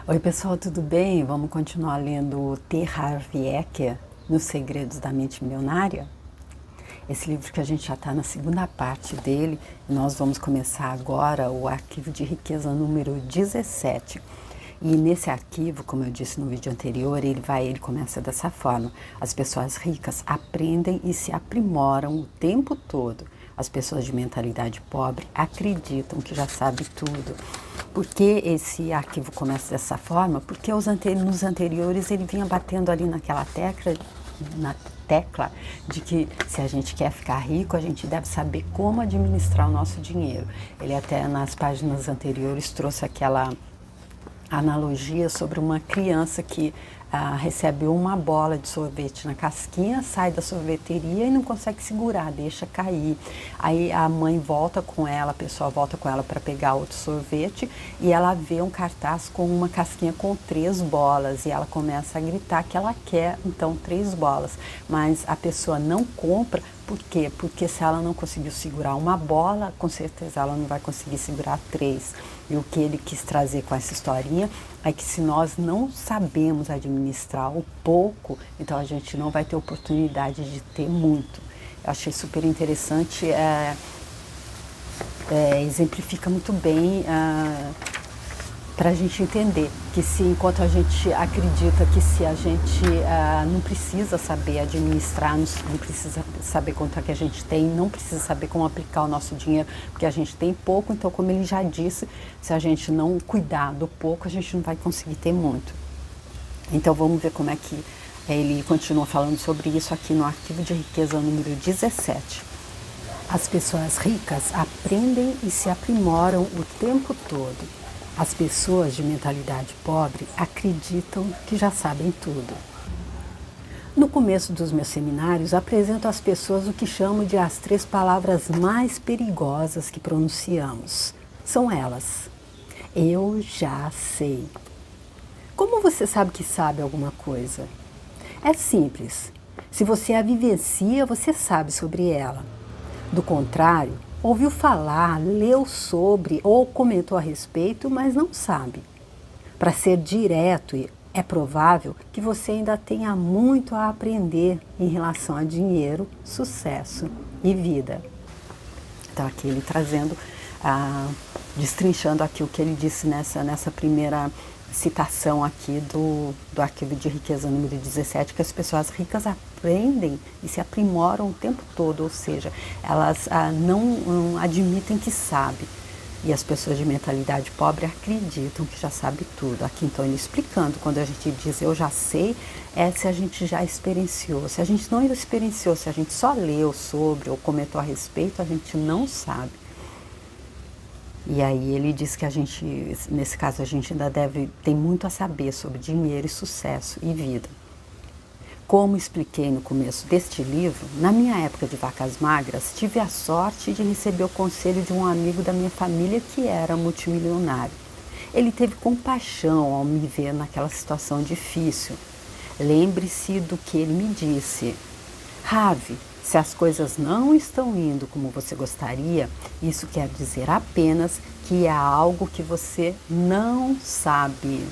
Oi pessoal, tudo bem? Vamos continuar lendo T. Harv Eker, Nos Segredos da Mente Milionária? Esse livro que a gente já está na segunda parte dele, e nós vamos começar agora o arquivo de riqueza número 17. E nesse arquivo, como eu disse no vídeo anterior, ele começa dessa forma: as pessoas ricas aprendem e se aprimoram o tempo todo. As pessoas de mentalidade pobre acreditam que já sabem tudo. Por que esse arquivo começa dessa forma? Porque nos anteriores ele vinha batendo ali naquela tecla de que se a gente quer ficar rico, a gente deve saber como administrar o nosso dinheiro. Ele até nas páginas anteriores trouxe aquela analogia sobre uma criança que recebe uma bola de sorvete na casquinha, sai da sorveteria e não consegue segurar, deixa cair. Aí a mãe volta com ela, a pessoa volta com ela para pegar outro sorvete e ela vê um cartaz com uma casquinha com 3 bolas e ela começa a gritar que ela quer então 3 bolas, mas a pessoa não compra. Por quê? Porque se ela não conseguiu segurar uma bola, com certeza ela não vai conseguir segurar 3. E o que ele quis trazer com essa historinha é que se nós não sabemos administrar o pouco, então a gente não vai ter oportunidade de ter muito. Eu achei super interessante, exemplifica muito bem para a gente entender que se enquanto a gente acredita que se a gente não precisa saber administrar, não precisa saber quanto é que a gente tem, não precisa saber como aplicar o nosso dinheiro, porque a gente tem pouco, então como ele já disse, se a gente não cuidar do pouco, a gente não vai conseguir ter muito. Então vamos ver como é que ele continua falando sobre isso aqui no arquivo de riqueza número 17. As pessoas ricas aprendem e se aprimoram o tempo todo. As pessoas de mentalidade pobre acreditam que já sabem tudo. No começo dos meus seminários, apresento às pessoas o que chamo de as 3 palavras mais perigosas que pronunciamos. São elas: eu já sei. Como você sabe que sabe alguma coisa? É simples. Se você a vivencia, você sabe sobre ela. Do contrário, ouviu falar, leu sobre ou comentou a respeito, mas não sabe. Para ser direto, é provável que você ainda tenha muito a aprender em relação a dinheiro, sucesso e vida. Então aqui ele trazendo, destrinchando aqui o que ele disse nessa primeira citação aqui do arquivo de riqueza número 17, que as pessoas ricas aprendem e se aprimoram o tempo todo, ou seja, elas não admitem que sabem. E as pessoas de mentalidade pobre acreditam que já sabe tudo. Aqui então ele explicando, quando a gente diz eu já sei, é se a gente já experienciou. Se a gente não experienciou, se a gente só leu sobre ou comentou a respeito, a gente não sabe. E aí ele diz que a gente, nesse caso, a gente ainda tem muito a saber sobre dinheiro e sucesso e vida. Como expliquei no começo deste livro, na minha época de vacas magras, tive a sorte de receber o conselho de um amigo da minha família que era multimilionário. Ele teve compaixão ao me ver naquela situação difícil. Lembre-se do que ele me disse: Ravi, se as coisas não estão indo como você gostaria, isso quer dizer apenas que há algo que você não sabe.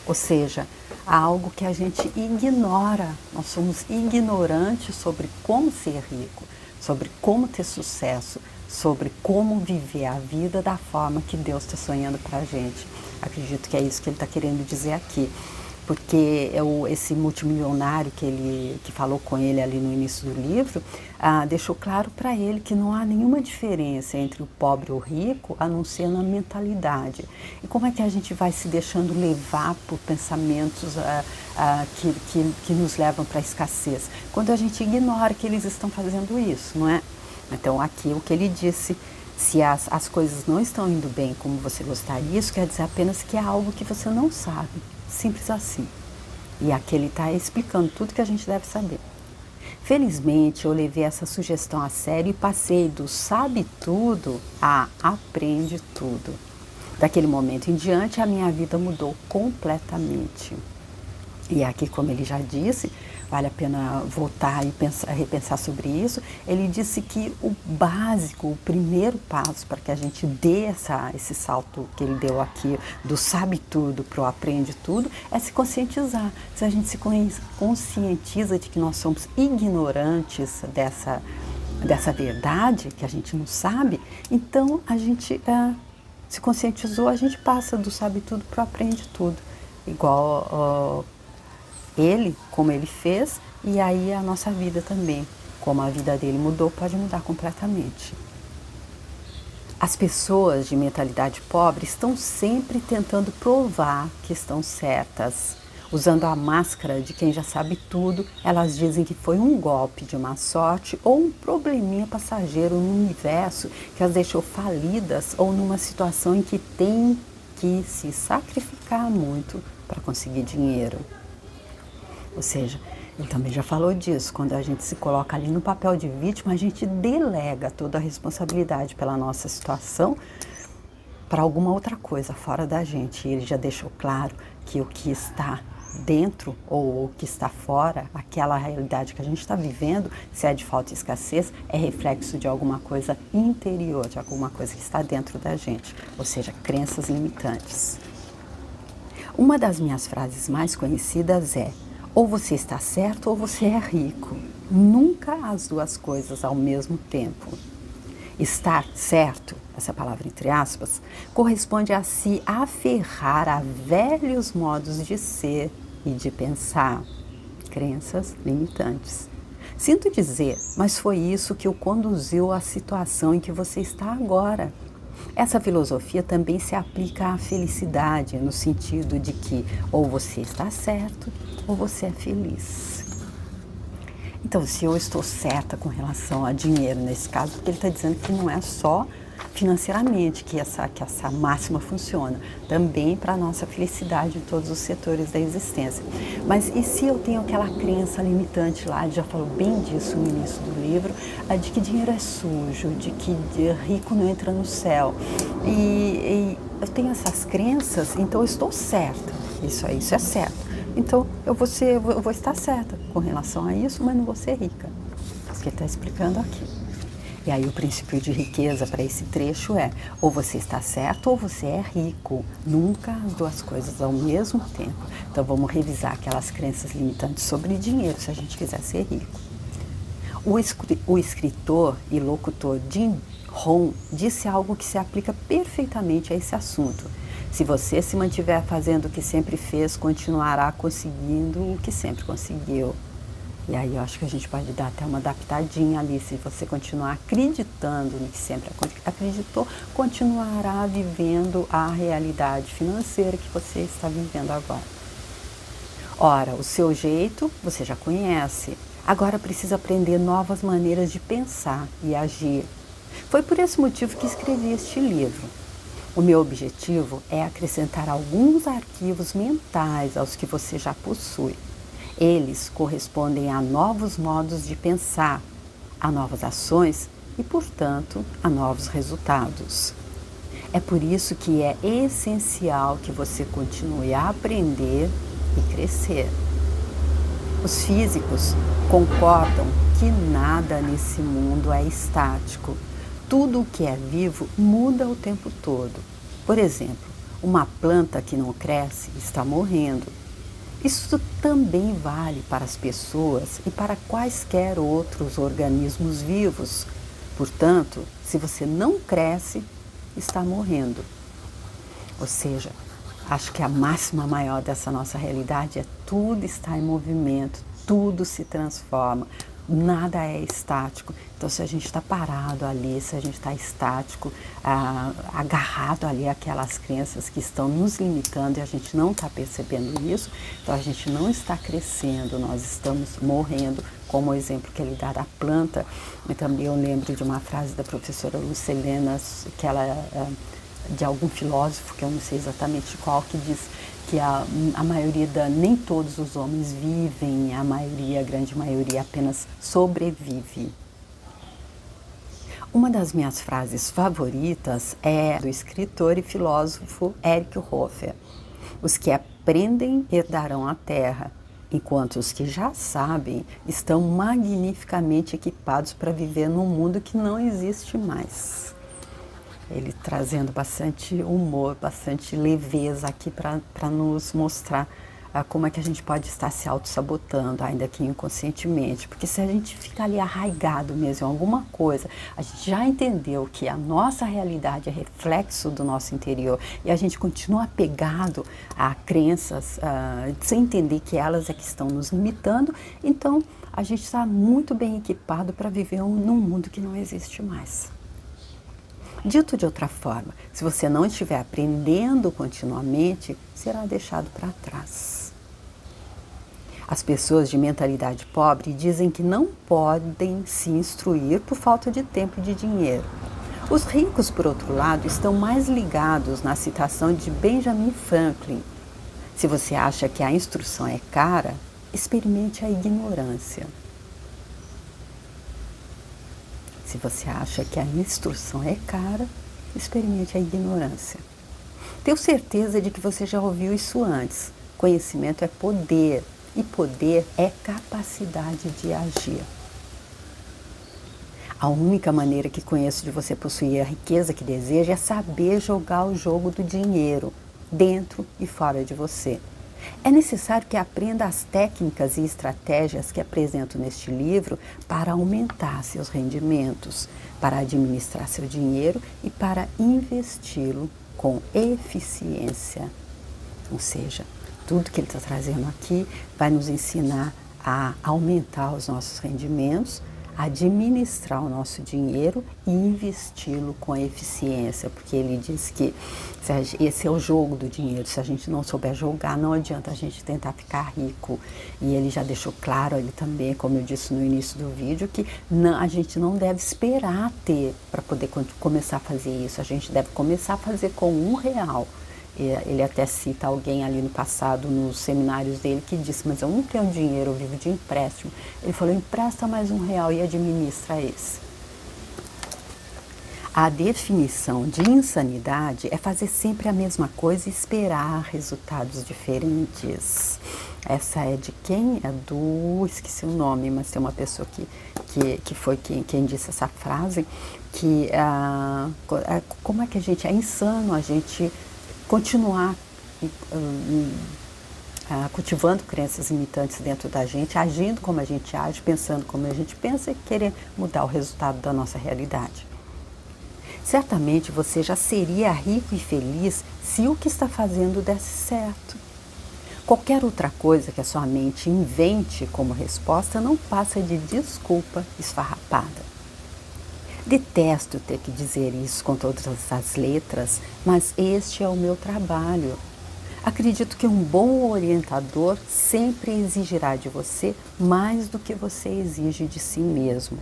Ou seja, há algo que a gente ignora. Nós somos ignorantes sobre como ser rico, sobre como ter sucesso, sobre como viver a vida da forma que Deus está sonhando para a gente. Acredito que é isso que ele está querendo dizer aqui. Porque esse multimilionário que falou com ele ali no início do livro, deixou claro para ele que não há nenhuma diferença entre o pobre e o rico, a não ser na mentalidade. E como é que a gente vai se deixando levar por pensamentos que nos levam para a escassez? Quando a gente ignora que eles estão fazendo isso, não é? Então aqui o que ele disse: se as coisas não estão indo bem como você gostaria, isso quer dizer apenas que há algo que você não sabe. Simples assim. E aqui ele está explicando tudo que a gente deve saber. Felizmente, eu levei essa sugestão a sério e passei do sabe tudo a aprende tudo. Daquele momento em diante, a minha vida mudou completamente. E aqui, como ele já disse, vale a pena voltar e repensar sobre isso. Ele disse que o básico, o primeiro passo para que a gente dê esse salto que ele deu aqui, do sabe tudo para o aprende tudo, é se conscientizar. Se a gente se conscientiza de que nós somos ignorantes dessa verdade, que a gente não sabe, então a gente se conscientizou, a gente passa do sabe tudo para o aprende tudo. Igual ele, como ele fez, e aí a nossa vida também. Como a vida dele mudou, pode mudar completamente. As pessoas de mentalidade pobre estão sempre tentando provar que estão certas. Usando a máscara de quem já sabe tudo, elas dizem que foi um golpe de má sorte ou um probleminha passageiro no universo que as deixou falidas ou numa situação em que tem que se sacrificar muito para conseguir dinheiro. Ou seja, ele também já falou disso, quando a gente se coloca ali no papel de vítima, a gente delega toda a responsabilidade pela nossa situação para alguma outra coisa fora da gente. E ele já deixou claro que o que está dentro ou o que está fora, aquela realidade que a gente está vivendo, se é de falta e escassez, é reflexo de alguma coisa interior, de alguma coisa que está dentro da gente, ou seja, crenças limitantes. Uma das minhas frases mais conhecidas é: ou você está certo ou você é rico. Nunca as duas coisas ao mesmo tempo. Estar certo, essa palavra entre aspas, corresponde a se aferrar a velhos modos de ser e de pensar, crenças limitantes. Sinto dizer, mas foi isso que o conduziu à situação em que você está agora. Essa filosofia também se aplica à felicidade, no sentido de que ou você está certo ou você é feliz. Então, se eu estou certa com relação a dinheiro, nesse caso, porque ele está dizendo que não é só financeiramente que essa máxima funciona, também para a nossa felicidade em todos os setores da existência. Mas e se eu tenho aquela crença limitante lá, ele já falou bem disso no início do livro, de que dinheiro é sujo, de que rico não entra no céu, e eu tenho essas crenças, então eu estou certa, isso é certo. Então, eu vou estar certa com relação a isso, mas não vou ser rica. Isso que ele está explicando aqui. E aí o princípio de riqueza para esse trecho é: ou você está certo ou você é rico. Nunca as duas coisas ao mesmo tempo. Então, vamos revisar aquelas crenças limitantes sobre dinheiro, se a gente quiser ser rico. O escritor e locutor Jim Rohn disse algo que se aplica perfeitamente a esse assunto. Se você se mantiver fazendo o que sempre fez, continuará conseguindo o que sempre conseguiu. E aí eu acho que a gente pode dar até uma adaptadinha ali. Se você continuar acreditando no que sempre acreditou, continuará vivendo a realidade financeira que você está vivendo agora. Ora, o seu jeito você já conhece. Agora precisa aprender novas maneiras de pensar e agir. Foi por esse motivo que escrevi este livro. O meu objetivo é acrescentar alguns arquivos mentais aos que você já possui. Eles correspondem a novos modos de pensar, a novas ações e, portanto, a novos resultados. É por isso que é essencial que você continue a aprender e crescer. Os físicos concordam que nada nesse mundo é estático. Tudo o que é vivo muda o tempo todo. Por exemplo, uma planta que não cresce está morrendo. Isso também vale para as pessoas e para quaisquer outros organismos vivos. Portanto, se você não cresce, está morrendo. Ou seja, acho que a máxima maior dessa nossa realidade é tudo está em movimento, tudo se transforma. Nada é estático. Então, se a gente está parado ali, se a gente está estático, agarrado ali àquelas crenças que estão nos limitando e a gente não está percebendo isso, então a gente não está crescendo, nós estamos morrendo, como o exemplo que ele dá da planta. E também eu lembro de uma frase da professora Lucilena, que ela de algum filósofo, que eu não sei exatamente qual, que diz que a maioria nem todos os homens vivem, a grande maioria apenas sobrevive. Uma das minhas frases favoritas é do escritor e filósofo Erich Hofer: os que aprendem herdarão a terra, enquanto os que já sabem estão magnificamente equipados para viver num mundo que não existe mais. Ele trazendo bastante humor, bastante leveza aqui para nos mostrar como é que a gente pode estar se auto-sabotando, ainda que inconscientemente. Porque se a gente fica ali arraigado mesmo em alguma coisa, a gente já entendeu que a nossa realidade é reflexo do nosso interior e a gente continua apegado a crenças, sem entender que elas é que estão nos limitando, então a gente está muito bem equipado para viver num mundo que não existe mais. Dito de outra forma, se você não estiver aprendendo continuamente, será deixado para trás. As pessoas de mentalidade pobre dizem que não podem se instruir por falta de tempo e de dinheiro. Os ricos, por outro lado, estão mais ligados na citação de Benjamin Franklin. Se você acha que a instrução é cara, experimente a ignorância. Se você acha que a instrução é cara, experimente a ignorância. Tenho certeza de que você já ouviu isso antes. Conhecimento é poder e poder é capacidade de agir. A única maneira que conheço de você possuir a riqueza que deseja é saber jogar o jogo do dinheiro, dentro e fora de você. É necessário que aprenda as técnicas e estratégias que apresento neste livro para aumentar seus rendimentos, para administrar seu dinheiro e para investi-lo com eficiência. Ou seja, tudo que ele está trazendo aqui vai nos ensinar a aumentar os nossos rendimentos, administrar o nosso dinheiro e investi-lo com eficiência, porque ele diz que esse é o jogo do dinheiro. Se a gente não souber jogar, não adianta a gente tentar ficar rico. E ele já deixou claro ali também, como eu disse no início do vídeo, que a gente não deve esperar ter para poder começar a fazer isso. A gente deve começar a fazer com R$1. Ele até cita alguém ali no passado, nos seminários dele, que disse: mas eu não tenho dinheiro, eu vivo de empréstimo. Ele falou: empresta mais R$1 e administra esse. A definição de insanidade é fazer sempre a mesma coisa e esperar resultados diferentes. Essa é de quem? É esqueci o nome, mas tem uma pessoa que foi quem disse essa frase, que como é que é insano a gente continuar cultivando crenças limitantes dentro da gente, agindo como a gente age, pensando como a gente pensa e querer mudar o resultado da nossa realidade. Certamente você já seria rico e feliz se o que está fazendo desse certo. Qualquer outra coisa que a sua mente invente como resposta não passa de desculpa esfarrapada. Detesto ter que dizer isso com todas as letras, mas este é o meu trabalho. Acredito que um bom orientador sempre exigirá de você mais do que você exige de si mesmo.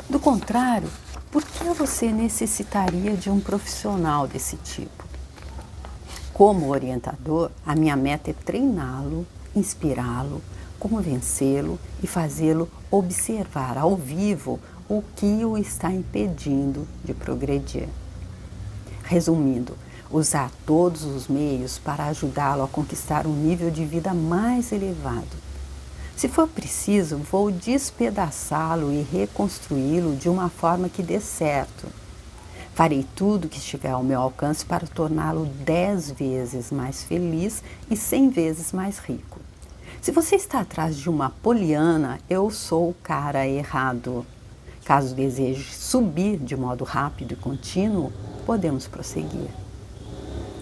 Do contrário, por que você necessitaria de um profissional desse tipo? Como orientador, a minha meta é treiná-lo, inspirá-lo, convencê-lo e fazê-lo observar ao vivo o que o está impedindo de progredir. Resumindo, usar todos os meios para ajudá-lo a conquistar um nível de vida mais elevado. Se for preciso, vou despedaçá-lo e reconstruí-lo de uma forma que dê certo. Farei tudo que estiver ao meu alcance para torná-lo 10 vezes mais feliz e 100 vezes mais rico. Se você está atrás de uma poliana, eu sou o cara errado. Caso deseje subir de modo rápido e contínuo, podemos prosseguir.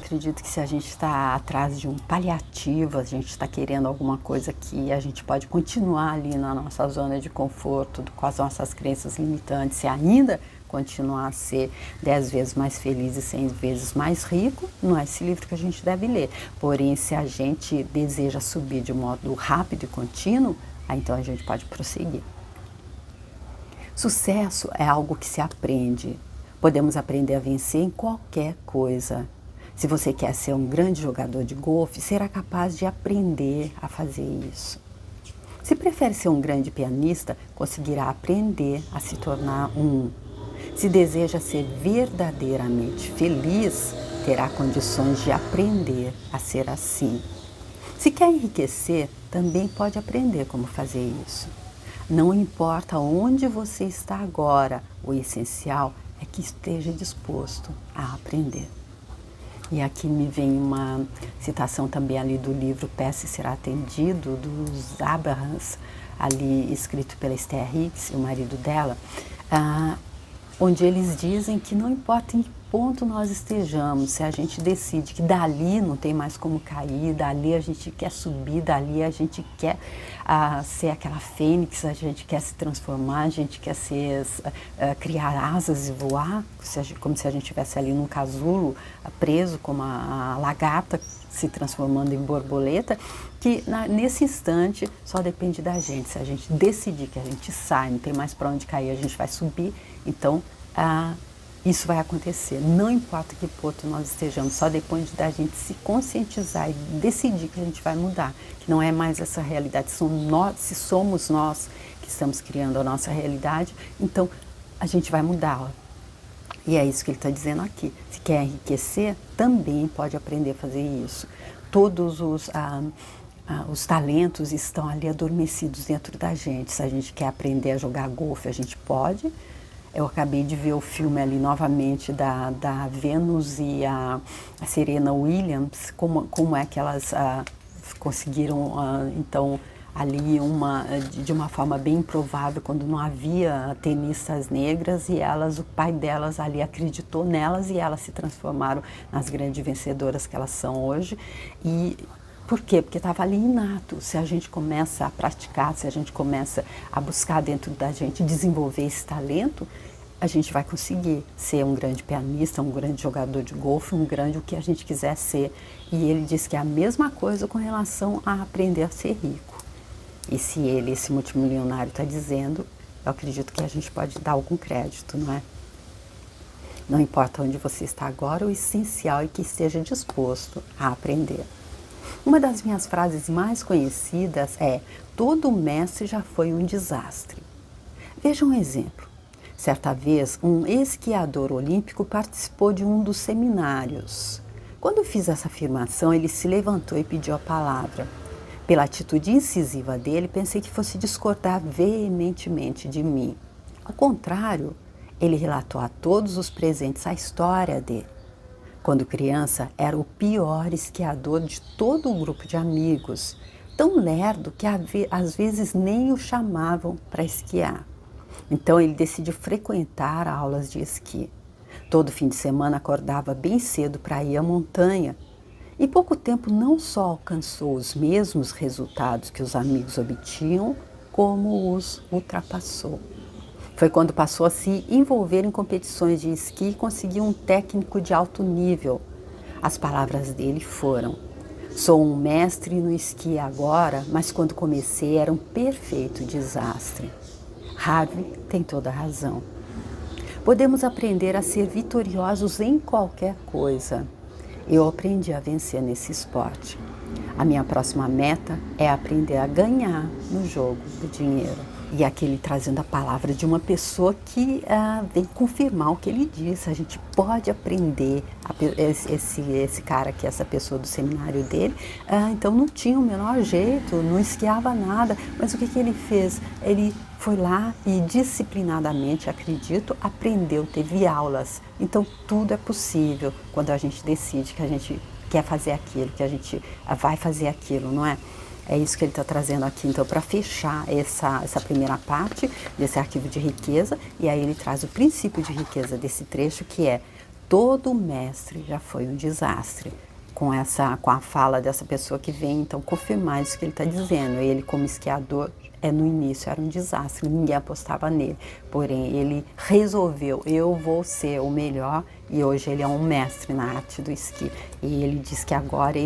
Acredito que se a gente está atrás de um paliativo, a gente está querendo alguma coisa que a gente pode continuar ali na nossa zona de conforto, com as nossas crenças limitantes e ainda continuar a ser 10 vezes mais feliz e 100 vezes mais rico, não é esse livro que a gente deve ler. Porém, se a gente deseja subir de modo rápido e contínuo, então a gente pode prosseguir. Sucesso é algo que se aprende. Podemos aprender a vencer em qualquer coisa. Se você quer ser um grande jogador de golfe, será capaz de aprender a fazer isso. Se prefere ser um grande pianista, conseguirá aprender a se tornar um. Se deseja ser verdadeiramente feliz, terá condições de aprender a ser assim. Se quer enriquecer, também pode aprender como fazer isso. Não importa onde você está agora, o essencial é que esteja disposto a aprender. E aqui me vem uma citação também ali do livro Peça e Será Atendido, dos Abrahams, ali escrito pela Esther Hicks, o marido dela, onde eles dizem que não importa em que ponto nós estejamos, se a gente decide que dali não tem mais como cair, dali a gente quer subir, dali a gente quer ser aquela fênix, a gente quer se transformar, a gente quer criar asas e voar, como se a gente estivesse ali num casulo preso, como a lagarta se transformando em borboleta, que nesse instante só depende da gente. Se a gente decidir que a gente sai, não tem mais para onde cair, a gente vai subir, então isso vai acontecer. Não importa que ponto nós estejamos, só depende da gente se conscientizar e decidir que a gente vai mudar, que não é mais essa realidade, se somos nós que estamos criando a nossa realidade, então a gente vai mudá-la. E é isso que ele está dizendo aqui. Se quer enriquecer, também pode aprender a fazer isso. Todos os talentos estão ali adormecidos dentro da gente. Se a gente quer aprender a jogar golfe, a gente pode. Eu acabei de ver o filme ali novamente da Venus e a Serena Williams, como é que elas conseguiram, então, ali de uma forma bem improvável, quando não havia tenistas negras, e o pai delas ali acreditou nelas e elas se transformaram nas grandes vencedoras que elas são hoje. E por quê? Porque estava ali inato. Se a gente começa a praticar, se a gente começa a buscar dentro da gente desenvolver esse talento, a gente vai conseguir ser um grande pianista, um grande jogador de golfe, o que a gente quiser ser. E ele diz que é a mesma coisa com relação a aprender a ser rico. E se esse multimilionário está dizendo, eu acredito que a gente pode dar algum crédito, não é? Não importa onde você está agora, o essencial é que esteja disposto a aprender. Uma das minhas frases mais conhecidas é: todo mestre já foi um desastre. Veja um exemplo. Certa vez, um esquiador olímpico participou de um dos seminários. Quando fiz essa afirmação, ele se levantou e pediu a palavra. Pela atitude incisiva dele, pensei que fosse discordar veementemente de mim. Ao contrário, ele relatou a todos os presentes a história dele. Quando criança, era o pior esquiador de todo o grupo de amigos, tão lerdo que às vezes nem o chamavam para esquiar. Então ele decidiu frequentar aulas de esqui. Todo fim de semana acordava bem cedo para ir à montanha. Em pouco tempo não só alcançou os mesmos resultados que os amigos obtinham, como os ultrapassou. Foi quando passou a se envolver em competições de esqui e conseguiu um técnico de alto nível. As palavras dele foram: sou um mestre no esqui agora, mas quando comecei era um perfeito desastre. Harvey tem toda a razão. Podemos aprender a ser vitoriosos em qualquer coisa. Eu aprendi a vencer nesse esporte. A minha próxima meta é aprender a ganhar no jogo do dinheiro. E aqui ele trazendo a palavra de uma pessoa que vem confirmar o que ele disse. A gente pode aprender, esse cara aqui, essa pessoa do seminário dele, então não tinha o menor jeito, não esquiava nada, mas o que ele fez? Ele foi lá e disciplinadamente, acredito, aprendeu, teve aulas. Então tudo é possível quando a gente decide que a gente quer fazer aquilo, que a gente vai fazer aquilo, não é? É isso que ele está trazendo aqui, então, para fechar essa primeira parte desse arquivo de riqueza. E aí ele traz o princípio de riqueza desse trecho, que é: todo mestre já foi um desastre. Com a fala dessa pessoa que vem, então, confirmar isso que ele está dizendo. Ele, como esquiador, no início era um desastre, ninguém apostava nele. Porém, ele resolveu: eu vou ser o melhor. E hoje ele é um mestre na arte do esqui. E ele diz que agora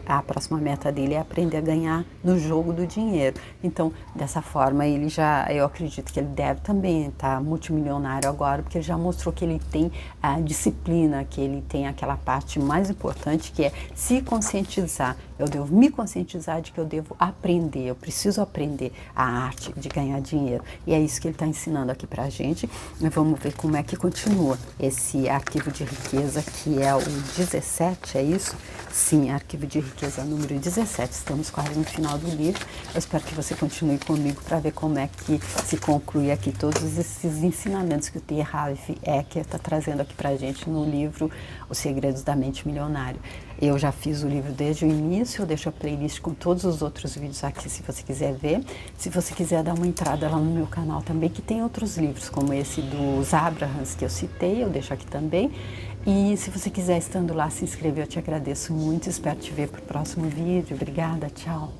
a próxima meta dele é aprender a ganhar no jogo do dinheiro. Então, dessa forma, eu acredito que ele deve também estar multimilionário agora, porque ele já mostrou que ele tem a disciplina, que ele tem aquela parte mais importante, que é se conscientizar. Eu devo me conscientizar de que eu devo aprender, eu preciso aprender a arte de ganhar dinheiro. E é isso que ele está ensinando aqui para a gente. Vamos ver como é que continua esse arquivo de riqueza, que é o 17, é isso? Sim, arquivo de riqueza número 17. Estamos quase no final do livro. Eu espero que você continue comigo para ver como é que se conclui aqui todos esses ensinamentos que o T. Harv Eker está trazendo aqui para a gente no livro Os Segredos da Mente Milionária. Eu já fiz o livro desde o início, eu deixo a playlist com todos os outros vídeos aqui se você quiser ver. Se você quiser dar uma entrada lá no meu canal também, que tem outros livros, como esse dos Abrahams que eu citei, eu deixo aqui também. E se você quiser, estando lá, se inscrever, eu te agradeço muito. Espero te ver para o próximo vídeo. Obrigada, tchau.